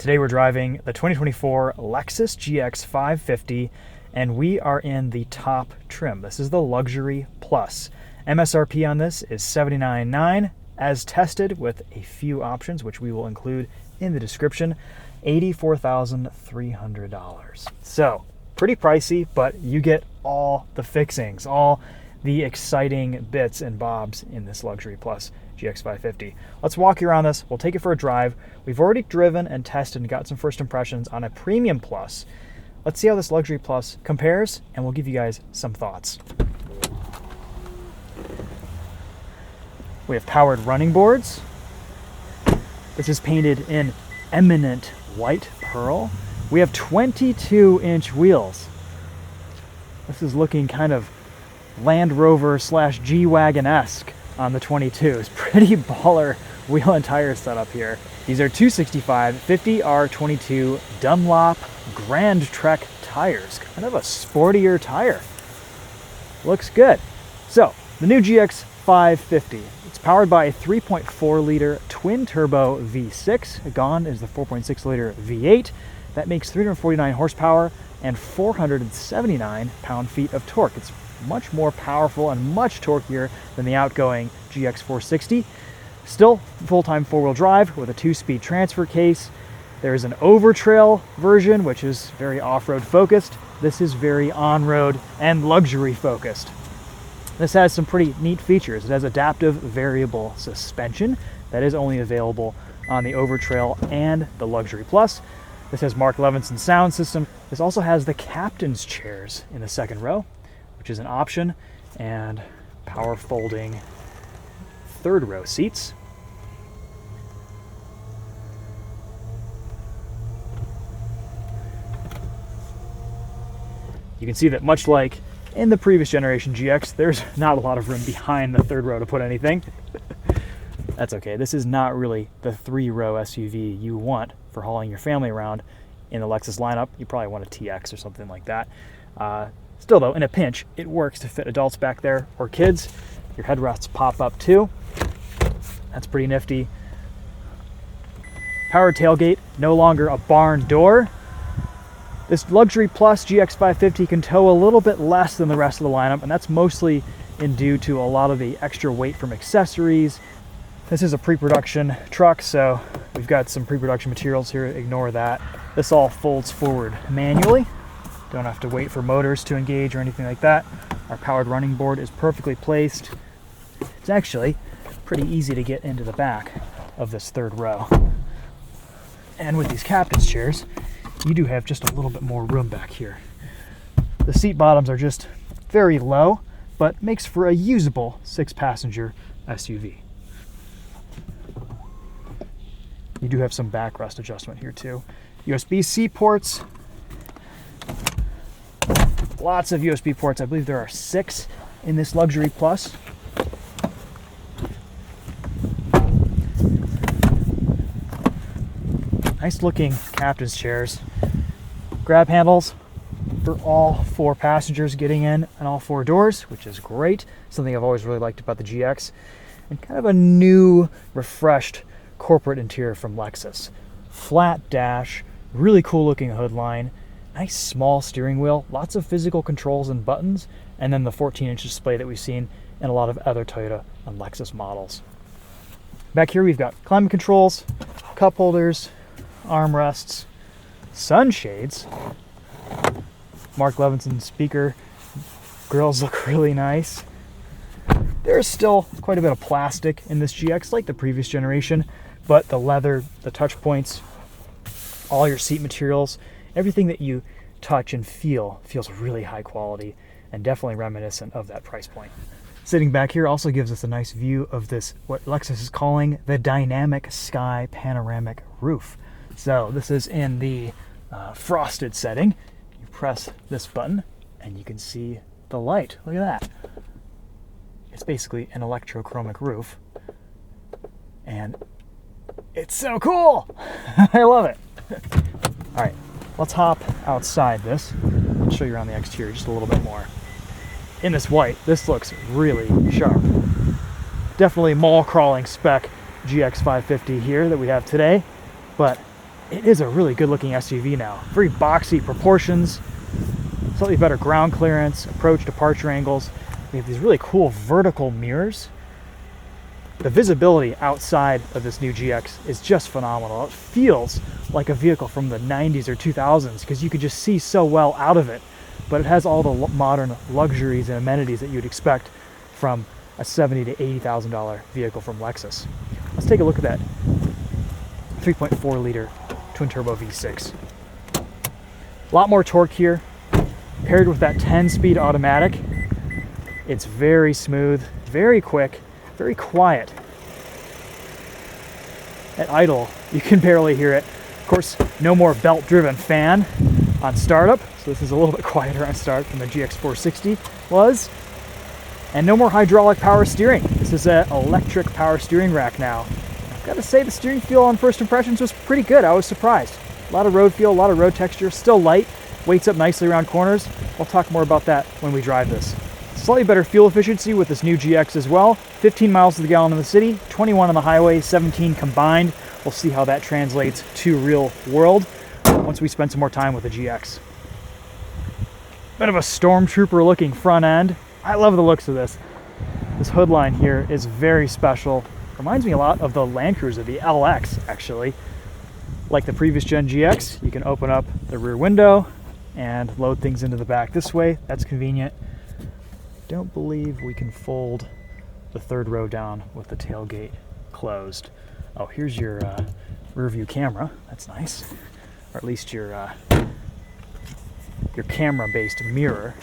Today we're driving the 2024 Lexus GX 550, and we are in the top trim. This is the Luxury Plus. MSRP on this is $79,900, as tested with a few options, which we will include in the description, $84,300. So, pretty pricey, but you get all the fixings, all the exciting bits and bobs in this Luxury Plus GX 550. Let's walk you around this. We'll take it for a drive. We've already driven and tested and got some first impressions on a Premium Plus. Let's see how this Luxury Plus compares, and we'll give you guys some thoughts. We have powered running boards. This is painted in Eminent white pearl. We have 22-inch wheels. This is looking kind of Land Rover / G-Wagon-esque on the 22s. Pretty baller wheel and tire setup here. These are 265/50 R22 Dunlop Grand Trek tires. Kind of a sportier tire. Looks good. So, the new GX 550. It's powered by a 3.4-liter twin-turbo V6. Gone is the 4.6-liter V8. That makes 349 horsepower and 479 pound-feet of torque. It's much more powerful and much torquier than the outgoing GX 460. Still full-time four-wheel drive with a 2-speed transfer case. There's an over-trail version, which is very off-road focused. This is very on-road and luxury focused. This has some pretty neat features. It has adaptive variable suspension that is only available on the over-trail and the Luxury Plus. This has Mark Levinson sound system. This also has the captain's chairs in the second row, which is an option, and power folding third row seats. You can see that much like in the previous generation GX, there's not a lot of room behind the third row to put anything. That's okay. This is not really the 3-row SUV you want for hauling your family around in the Lexus lineup. You probably want a TX or something like that. Still though, in a pinch, it works to fit adults back there or kids. Your headrests pop up too. That's pretty nifty. Powered tailgate, no longer a barn door. This Luxury Plus GX 550 can tow a little bit less than the rest of the lineup, and that's mostly due to a lot of the extra weight from accessories. This is a pre-production truck, so we've got some pre-production materials here. Ignore that. This all folds forward manually. Don't have to wait for motors to engage or anything like that. Our powered running board is perfectly placed. It's actually pretty easy to get into the back of this third row. And with these captain's chairs, you do have just a little bit more room back here. The seat bottoms are just very low, but makes for a usable 6-passenger SUV. You do have some backrest adjustment here too. USB-C ports. Lots of USB ports. I believe there are 6 in this Luxury Plus. Nice looking captain's chairs. Grab handles for all 4 passengers getting in and all 4 doors, which is great. Something I've always really liked about the GX. And kind of a new, refreshed corporate interior from Lexus. Flat dash, really cool looking hood line, nice small steering wheel, lots of physical controls and buttons, and then the 14-inch display that we've seen in a lot of other Toyota and Lexus models. Back here we've got climate controls, cup holders, armrests, sunshades. Mark Levinson speaker grills look really nice. There's still quite a bit of plastic in this GX like the previous generation, but the leather, the touch points, all your seat materials, everything that you touch and feel feels really high quality and definitely reminiscent of that price point. Sitting back here also gives us a nice view of this, what Lexus is calling the dynamic sky panoramic roof. So this is in the frosted setting. You press this button and you can see the light. Look at that. It's basically an electrochromic roof. And it's so cool. I love it. All right, let's hop outside this and show you around the exterior just a little bit more. In this white, this looks really sharp. Definitely mall crawling spec GX 550 here that we have today, but it is a really good looking SUV now. Very boxy proportions, slightly better ground clearance, approach departure angles. We have these really cool vertical mirrors. The visibility outside of this new GX is just phenomenal. It feels like a vehicle from the 90s or 2000s because you could just see so well out of it. But it has all the modern luxuries and amenities that you'd expect from a $70,000 to $80,000 vehicle from Lexus. Let's take a look at that 3.4 liter twin turbo V6. A lot more torque here. Paired with that 10-speed automatic, it's very smooth, very quick, very quiet. At idle, you can barely hear it. Of course, no more belt-driven fan on startup, so this is a little bit quieter on start than the GX460 was. And no more hydraulic power steering. This is an electric power steering rack now. I've got to say the steering feel on first impressions was pretty good. I was surprised. A lot of road feel, a lot of road texture, still light, weights up nicely around corners. I'll talk more about that when we drive this. Slightly better fuel efficiency with this new GX as well. 15 miles to the gallon in the city, 21 on the highway, 17 combined. We'll see how that translates to real world once we spend some more time with the GX. Bit of a stormtrooper looking front end. I love the looks of this. This hood line here is very special. Reminds me a lot of the Land Cruiser, the LX actually. Like the previous gen GX, you can open up the rear window and load things into the back this way. That's convenient. Don't believe we can fold the third row down with the tailgate closed. Oh, here's your rear view camera. That's nice. Or at least your camera-based mirror.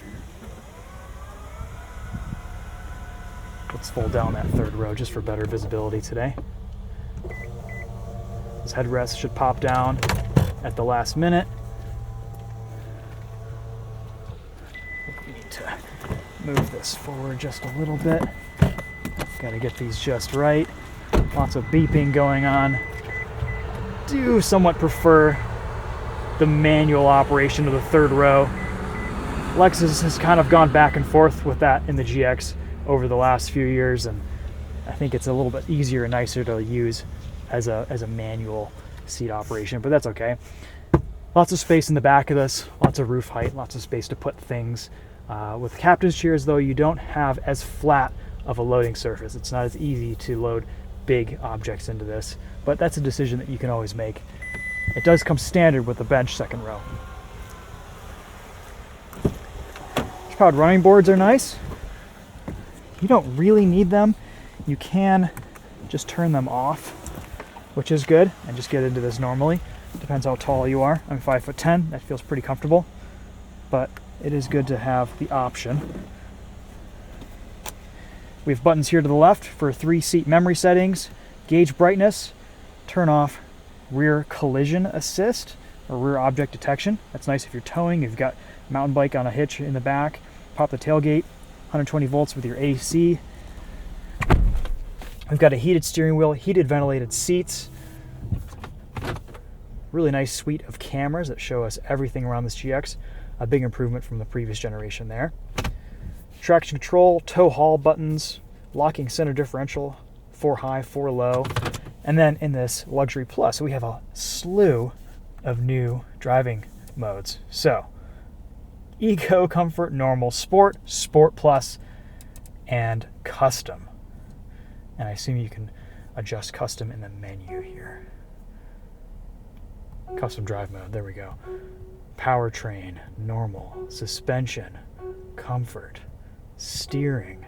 Let's fold down that third row just for better visibility today. This headrest should pop down at the last minute. I think we need to move this forward just a little bit. Got to get these just right. Lots of beeping going on. I do somewhat prefer the manual operation of the third row. Lexus has kind of gone back and forth with that in the GX over the last few years, and I think it's a little bit easier and nicer to use as a manual seat operation, but that's okay. Lots of space in the back of this, lots of roof height, lots of space to put things. With captain's chairs, though, you don't have as flat of a loading surface. It's not as easy to load big objects into this, but that's a decision that you can always make. It does come standard with the bench second row. Powered running boards are nice. You don't really need them. You can just turn them off, which is good, and just get into this normally. Depends how tall you are. I'm 5'10". That feels pretty comfortable, but it is good to have the option. We have buttons here to the left for 3-seat memory settings, gauge brightness, turn off rear collision assist or rear object detection. That's nice if you're towing. You've got a mountain bike on a hitch in the back. Pop the tailgate, 120 volts with your AC. We've got a heated steering wheel, heated ventilated seats. Really nice suite of cameras that show us everything around this GX. A big improvement from the previous generation there. Traction control, tow haul buttons, locking center differential, 4 high, 4 low. And then in this Luxury Plus, we have a slew of new driving modes. So, Eco, Comfort, Normal, Sport, Sport Plus, and Custom. And I assume you can adjust Custom in the menu here. Custom drive mode, there we go. Powertrain, Normal, Suspension, Comfort, Steering,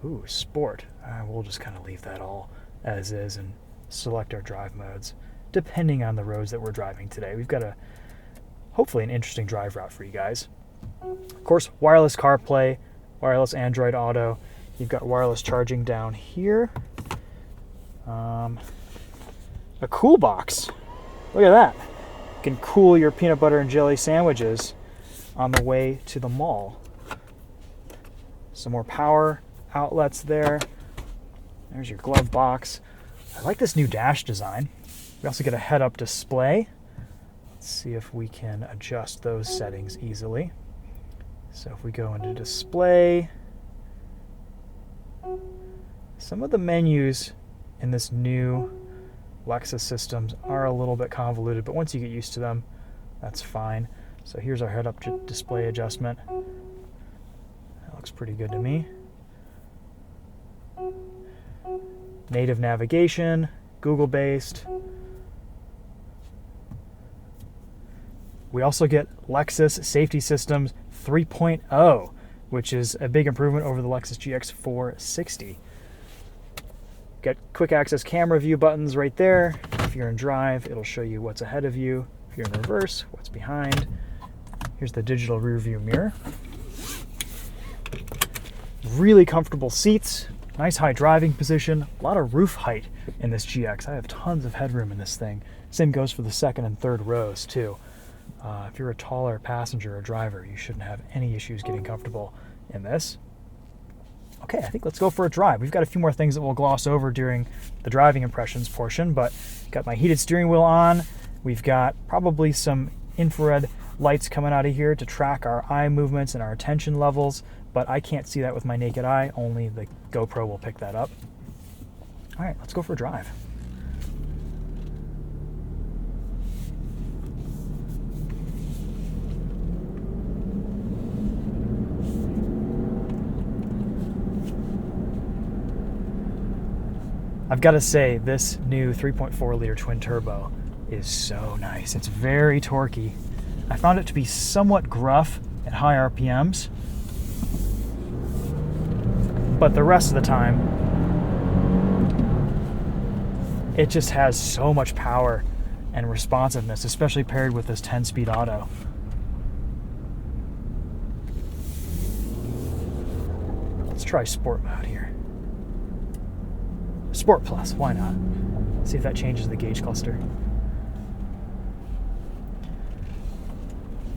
ooh, Sport. We'll just kind of leave that all as is and select our drive modes depending on the roads that we're driving today. We've got hopefully an interesting drive route for you guys. Of course, wireless CarPlay, wireless Android Auto. You've got wireless charging down here. A cool box. Look at that. You can cool your peanut butter and jelly sandwiches on the way to the mall. Some more power outlets there. There's your glove box. I like this new dash design. We also get a head-up display. Let's see if we can adjust those settings easily. So if we go into display, some of the menus in this new Lexus systems are a little bit convoluted, but once you get used to them, that's fine. So here's our head-up display adjustment. That looks pretty good to me. Native navigation, Google-based. We also get Lexus Safety Systems 3.0, which is a big improvement over the Lexus GX 460. Got quick access camera view buttons right there. If you're in drive, it'll show you what's ahead of you. If you're in reverse, what's behind. Here's the digital rear view mirror. Really comfortable seats. Nice high driving position. A lot of roof height in this GX. I have tons of headroom in this thing. Same goes for the second and third rows too. If you're a taller passenger or driver, you shouldn't have any issues getting comfortable in this. Okay, I think let's go for a drive. We've got a few more things that we'll gloss over during the driving impressions portion, but got my heated steering wheel on. We've got probably some infrared lights coming out of here to track our eye movements and our attention levels, but I can't see that with my naked eye. Only the GoPro will pick that up. All right, let's go for a drive. I've got to say, this new 3.4 liter twin turbo is so nice. It's very torquey. I found it to be somewhat gruff at high RPMs, but the rest of the time, it just has so much power and responsiveness, especially paired with this 10-speed auto. Let's try sport mode here. Sport Plus, why not? See if that changes the gauge cluster.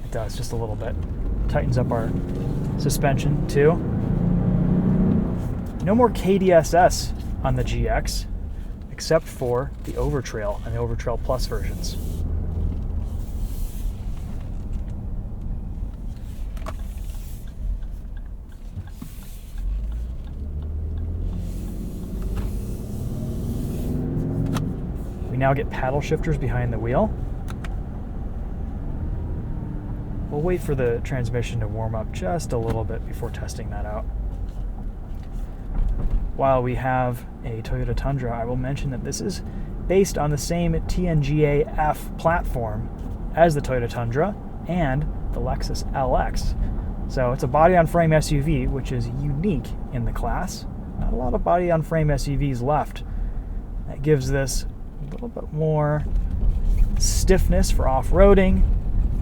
It does, just a little bit. Tightens up our suspension too. No more KDSS on the GX, except for the Overtrail and the Overtrail Plus versions. Now get paddle shifters behind the wheel. We'll wait for the transmission to warm up just a little bit before testing that out. While we have a Toyota Tundra, I will mention that this is based on the same TNGA F platform as the Toyota Tundra and the Lexus LX. So it's a body-on-frame SUV, which is unique in the class. Not a lot of body-on-frame SUVs left. That gives this a little bit more stiffness for off-roading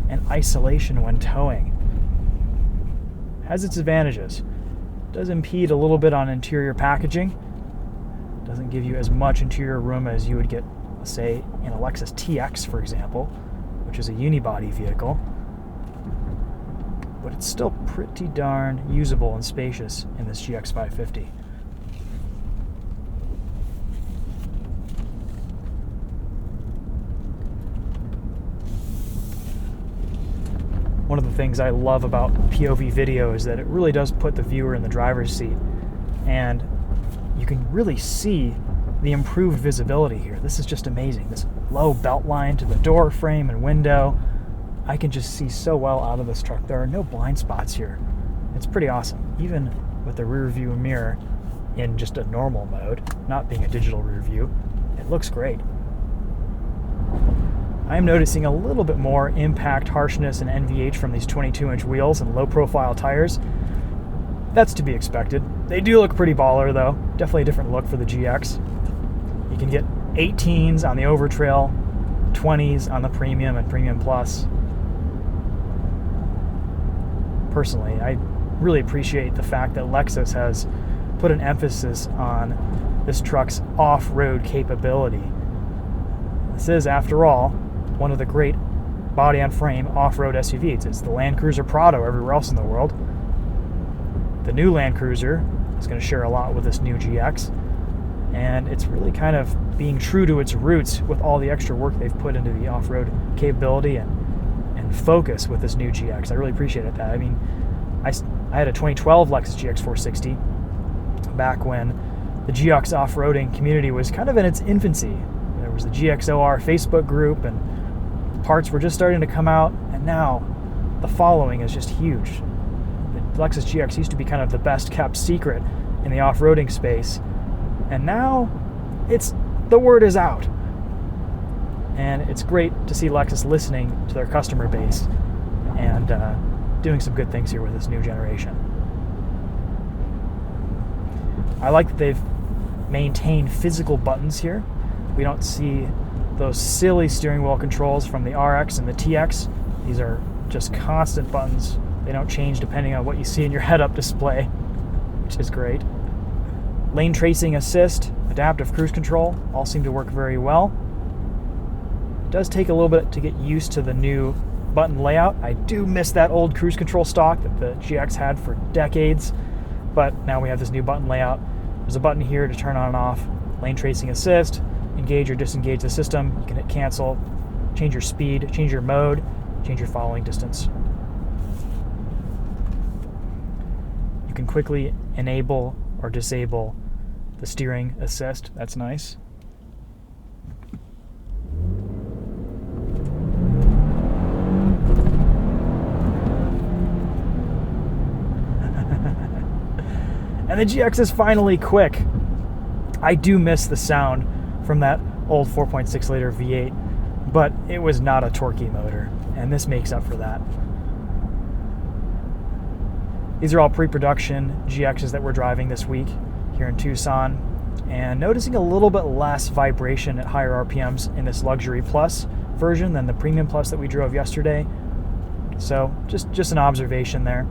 and isolation when towing. Has its advantages. Does impede a little bit on interior packaging. Doesn't give you as much interior room as you would get, say, in a Lexus TX, for example, which is a unibody vehicle. But it's still pretty darn usable and spacious in this GX 550. One of the things I love about POV video is that it really does put the viewer in the driver's seat, and you can really see the improved visibility here. This is just amazing. This low belt line to the door frame and window. I can just see so well out of this truck. There are no blind spots here. It's pretty awesome, even with the rear view mirror in just a normal mode, not being a digital rear view. It looks great. I'm noticing a little bit more impact, harshness, and NVH from these 22-inch wheels and low-profile tires. That's to be expected. They do look pretty baller, though. Definitely a different look for the GX. You can get 18s on the Overtrail, 20s on the Premium and Premium Plus. Personally, I really appreciate the fact that Lexus has put an emphasis on this truck's off-road capability. This is, after all, one of the great body-on-frame off-road SUVs. It's the Land Cruiser Prado everywhere else in the world. The new Land Cruiser is going to share a lot with this new GX, and it's really kind of being true to its roots with all the extra work they've put into the off-road capability and focus with this new GX. I really appreciated that. I mean, I had a 2012 Lexus GX 460 back when the GX off-roading community was kind of in its infancy. There was the GXOR Facebook group, and parts were just starting to come out, and now the following is just huge. The Lexus GX used to be kind of the best kept secret in the off-roading space, and now the word is out. And it's great to see Lexus listening to their customer base and doing some good things here with this new generation. I like that they've maintained physical buttons here. We don't see those silly steering wheel controls from the RX and the TX. These are just constant buttons. They don't change depending on what you see in your head-up display, which is great. Lane tracing assist, adaptive cruise control, all seem to work very well. It does take a little bit to get used to the new button layout. I do miss that old cruise control stock that the GX had for decades, but now we have this new button layout. There's a button here to turn on and off lane tracing assist, engage or disengage the system. You can hit cancel, change your speed, change your mode, change your following distance. You can quickly enable or disable the steering assist. That's nice. And the GX is finally quick. I do miss the sound from that old 4.6 liter V8, but it was not a torquey motor, and this makes up for that. These are all pre-production GXs that we're driving this week here in Tucson, and noticing a little bit less vibration at higher RPMs in this Luxury Plus version than the Premium Plus that we drove yesterday. So just an observation there.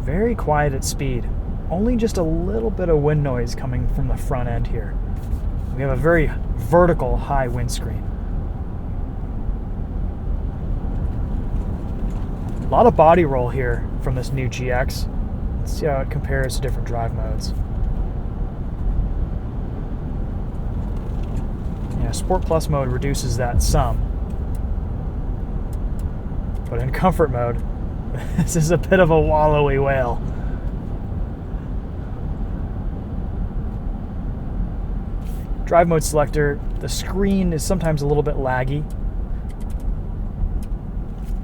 Very quiet at speed. Only just a little bit of wind noise coming from the front end here. We have a very vertical high windscreen. A lot of body roll here from this new GX. Let's see how it compares to different drive modes. Yeah, Sport Plus mode reduces that some. But in comfort mode, this is a bit of a wallowy whale. Drive mode selector, the screen is sometimes a little bit laggy.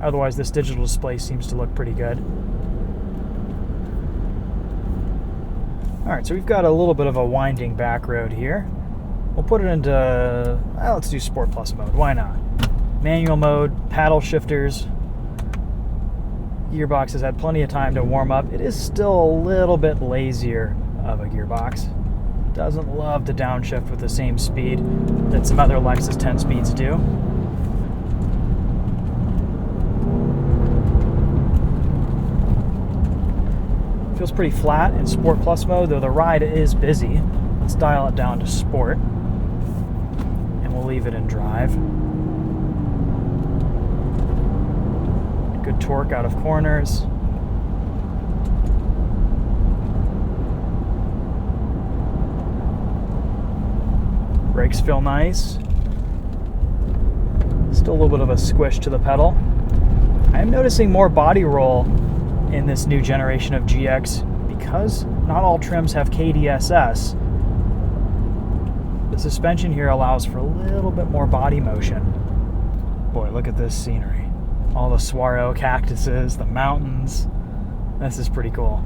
Otherwise, this digital display seems to look pretty good. Alright, so we've got a little bit of a winding back road here. We'll put it into, let's do Sport Plus mode, why not? Manual mode, paddle shifters. Gearbox has had plenty of time to warm up. It is still a little bit lazier of a gearbox. Doesn't love to downshift with the same speed that some other Lexus 10 speeds do. Feels pretty flat in Sport Plus mode, though the ride is busy. Let's dial it down to Sport, and we'll leave it in drive. Good torque out of corners. Brakes feel nice. Still a little bit of a squish to the pedal. I am noticing more body roll in this new generation of GX because not all trims have KDSS. The suspension here allows for a little bit more body motion. Boy, look at this scenery. All the saguaro cactuses, the mountains. This is pretty cool.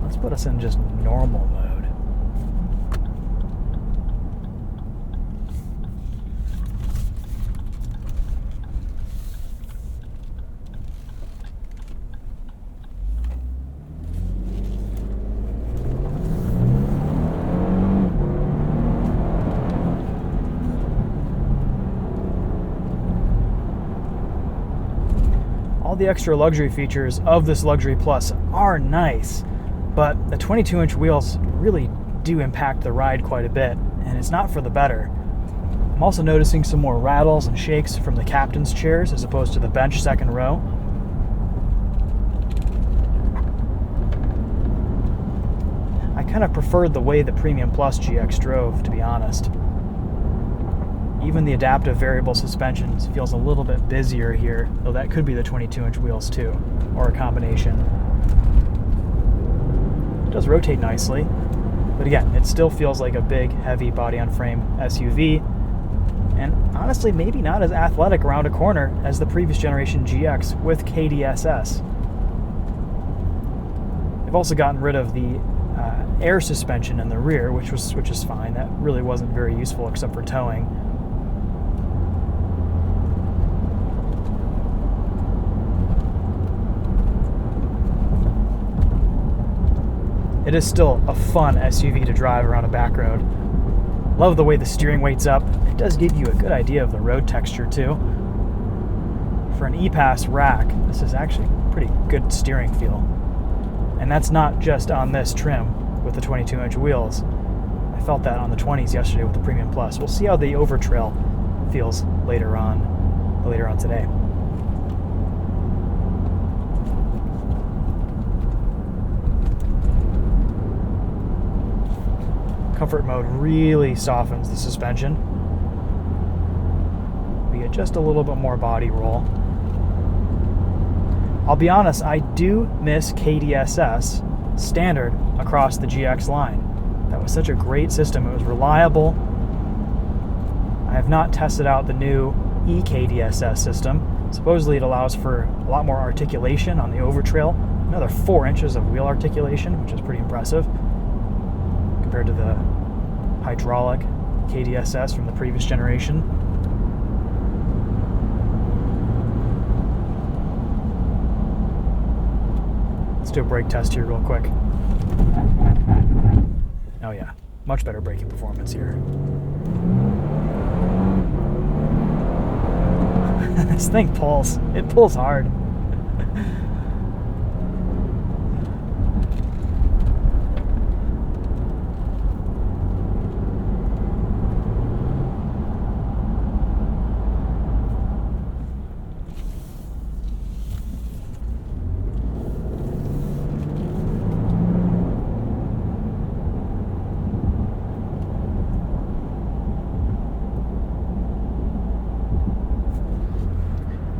Let's put us in just normal mode. All the extra luxury features of this Luxury Plus are nice, but the 22-inch wheels really do impact the ride quite a bit, and it's not for the better. I'm also noticing some more rattles and shakes from the captain's chairs as opposed to the bench second row. I kind of preferred the way the Premium Plus GX drove, to be honest. Even the adaptive variable suspension feels a little bit busier here, though that could be the 22-inch wheels too, or a combination. It does rotate nicely. But again, it still feels like a big, heavy body-on-frame SUV, and honestly, maybe not as athletic around a corner as the previous generation GX with KDSS. They've also gotten rid of the air suspension in the rear, which is fine. That really wasn't very useful except for towing. It is still a fun SUV to drive around a back road. Love the way the steering weight's up. It does give you a good idea of the road texture too. For an E-Pass rack, this is actually pretty good steering feel. And that's not just on this trim with the 22-inch wheels. I felt that on the 20s yesterday with the Premium Plus. We'll see how the Overtrail feels later on today. Comfort mode really softens the suspension. We get just a little bit more body roll. I'll be honest, I do miss KDSS standard across the GX line. That was such a great system. It was reliable. I have not tested out the new eKDSS system. Supposedly it allows for a lot more articulation on the Overtrail. Another 4 inches of wheel articulation, which is pretty impressive compared to the hydraulic KDSS from the previous generation. Let's do a brake test here real quick. Oh yeah, much better braking performance here. This thing pulls. It pulls hard.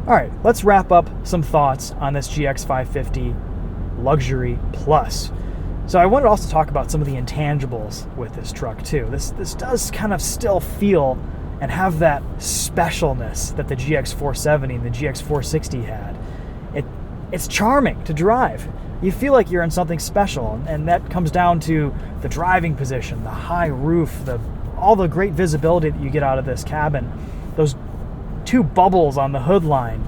All right, let's wrap up some thoughts on this GX 550 Luxury Plus. So I wanted to also talk about some of the intangibles with this truck too. This does kind of still feel and have that specialness that the GX 470 and the GX 460 had. It's charming to drive. You feel like you're in something special, and that comes down to the driving position, the high roof, all the great visibility that you get out of this cabin, those 2 bubbles on the hood line.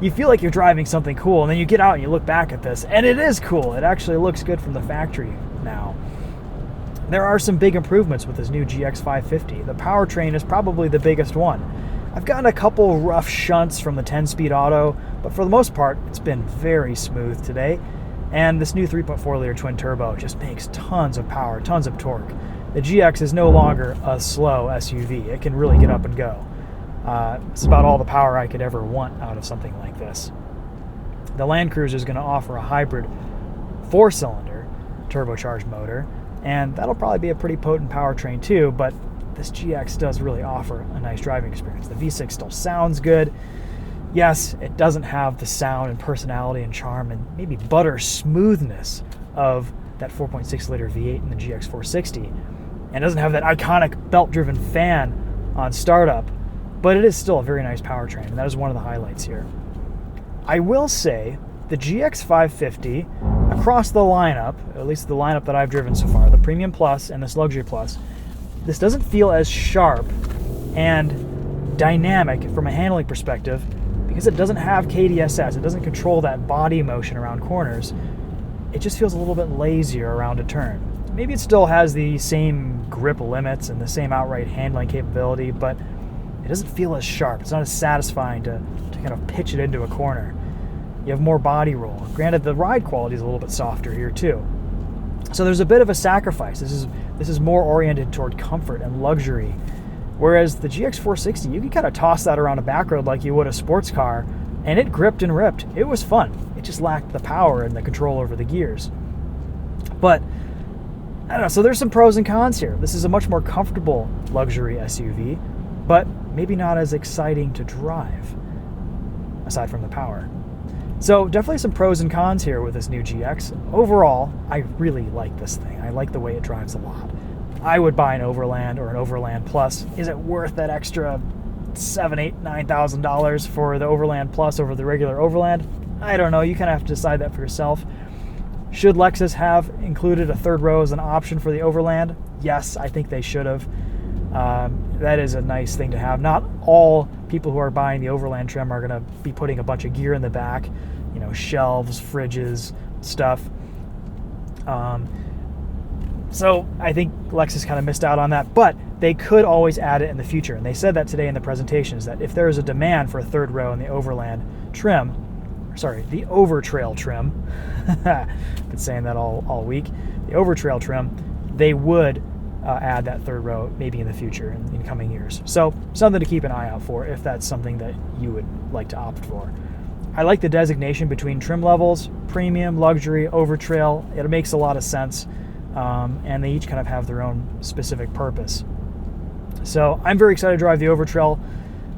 You feel like you're driving something cool, and then you get out and you look back at this, and it is cool. It actually looks good from the factory now. There are some big improvements with this new GX 550. The powertrain is probably the biggest one. I've gotten a couple rough shunts from the 10-speed auto, but for the most part, it's been very smooth today. And this new 3.4-liter twin turbo just makes tons of power, tons of torque. The GX is no longer a slow SUV. It can really get up and go. It's about all the power I could ever want out of something like this. The Land Cruiser is going to offer a hybrid 4-cylinder turbocharged motor, and that'll probably be a pretty potent powertrain too, but this GX does really offer a nice driving experience. The V6 still sounds good. Yes, it doesn't have the sound and personality and charm and maybe butter smoothness of that 4.6-liter V8 in the GX 460, and doesn't have that iconic belt-driven fan on startup, but it is still a very nice powertrain, and that is one of the highlights here. I will say the GX 550 across the lineup, at least the lineup that I've driven so far, the Premium Plus and this Luxury Plus, this doesn't feel as sharp and dynamic from a handling perspective because it doesn't have KDSS. It doesn't control that body motion around corners. It just feels a little bit lazier around a turn. Maybe it still has the same grip limits and the same outright handling capability, but it doesn't feel as sharp. It's not as satisfying to kind of pitch it into a corner. You have more body roll. Granted, the ride quality is a little bit softer here too. So there's a bit of a sacrifice. This is more oriented toward comfort and luxury. Whereas the GX 460, you can kind of toss that around a back road like you would a sports car, and it gripped and ripped. It was fun. It just lacked the power and the control over the gears. But I don't know, so there's some pros and cons here. This is a much more comfortable luxury SUV, but maybe not as exciting to drive, aside from the power. So definitely some pros and cons here with this new GX. Overall, I really like this thing. I like the way it drives a lot. I would buy an Overland or an Overland Plus. Is it worth that extra $7,000, $8,000, $9,000 for the Overland Plus over the regular Overland? I don't know. You kind of have to decide that for yourself. Should Lexus have included a third row as an option for the Overland? Yes, I think they should have. That is a nice thing to have. Not all people who are buying the Overland trim are going to be putting a bunch of gear in the back, you know, shelves, fridges, stuff. So I think Lexus kind of missed out on that, but they could always add it in the future. And they said that today in the presentations, that if there is a demand for a third row in the Overland trim, sorry, the Overtrail trim, been saying that all week, the Overtrail trim, they would add that third row maybe in the future in coming years. So something to keep an eye out for if that's something that you would like to opt for. I like the designation between trim levels, premium, luxury, Overtrail. It makes a lot of sense, and they each kind of have their own specific purpose. So I'm very excited to drive the Overtrail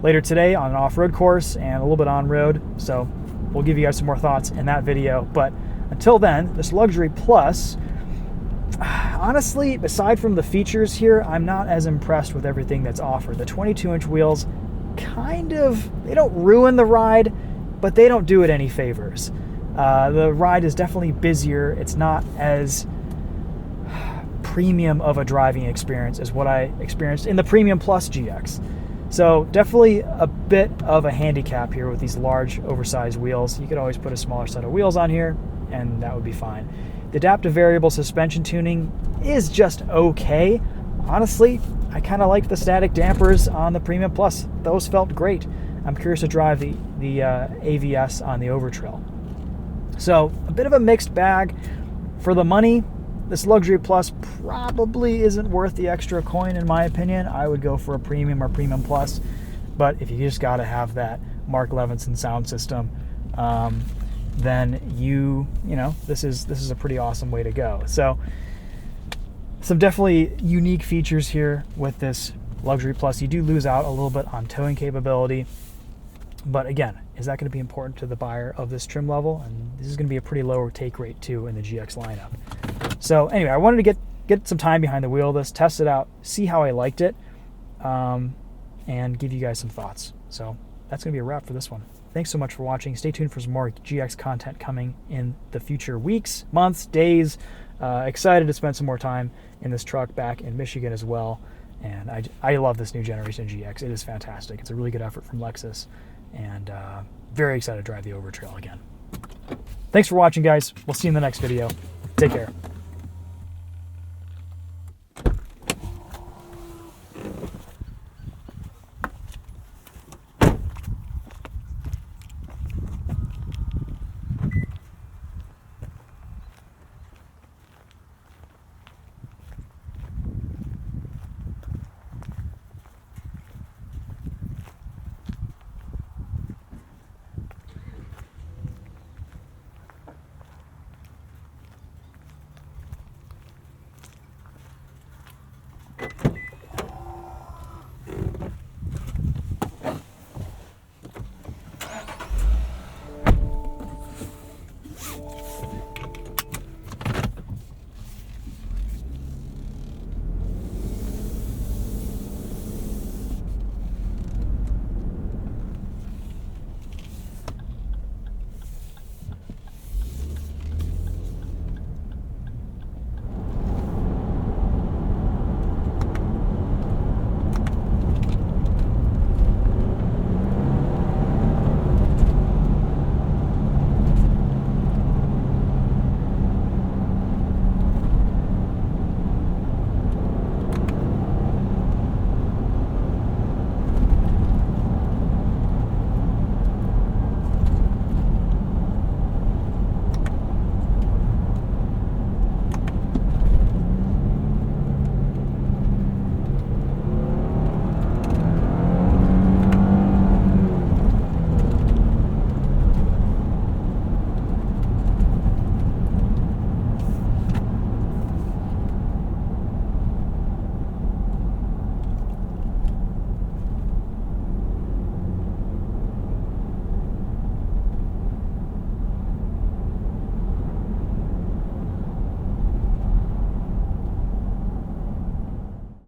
later today on an off-road course and a little bit on-road. So we'll give you guys some more thoughts in that video. But until then, this Luxury Plus, honestly, aside from the features here, I'm not as impressed with everything that's offered. The 22-inch wheels they don't ruin the ride, but they don't do it any favors. The ride is definitely busier. It's not as premium of a driving experience as what I experienced in the Premium Plus GX. So definitely a bit of a handicap here with these large, oversized wheels. You could always put a smaller set of wheels on here, and that would be fine. The adaptive variable suspension tuning is just okay. Honestly, I kind of liked the static dampers on the Premium Plus. Those felt great. I'm curious to drive the AVS on the Overtrail. So a bit of a mixed bag. For the money, this Luxury Plus probably isn't worth the extra coin in my opinion. I would go for a Premium or Premium Plus. But if you just got to have that Mark Levinson sound system, then you know, this is a pretty awesome way to go. So some definitely unique features here with this Luxury Plus. You do lose out a little bit on towing capability, but again, is that going to be important to the buyer of this trim level? And this is going to be a pretty low take rate too in the GX lineup. So anyway, I wanted to get some time behind the wheel of this, test it out, see how I liked it, and give you guys some thoughts. So that's going to be a wrap for this one. Thanks so much for watching. Stay tuned for some more GX content coming in the future weeks, months, days. Excited to spend some more time in this truck back in Michigan as well. And I love this new generation GX. It is fantastic. It's a really good effort from Lexus. And very excited to drive the Overtrail again. Thanks for watching, guys. We'll see you in the next video. Take care.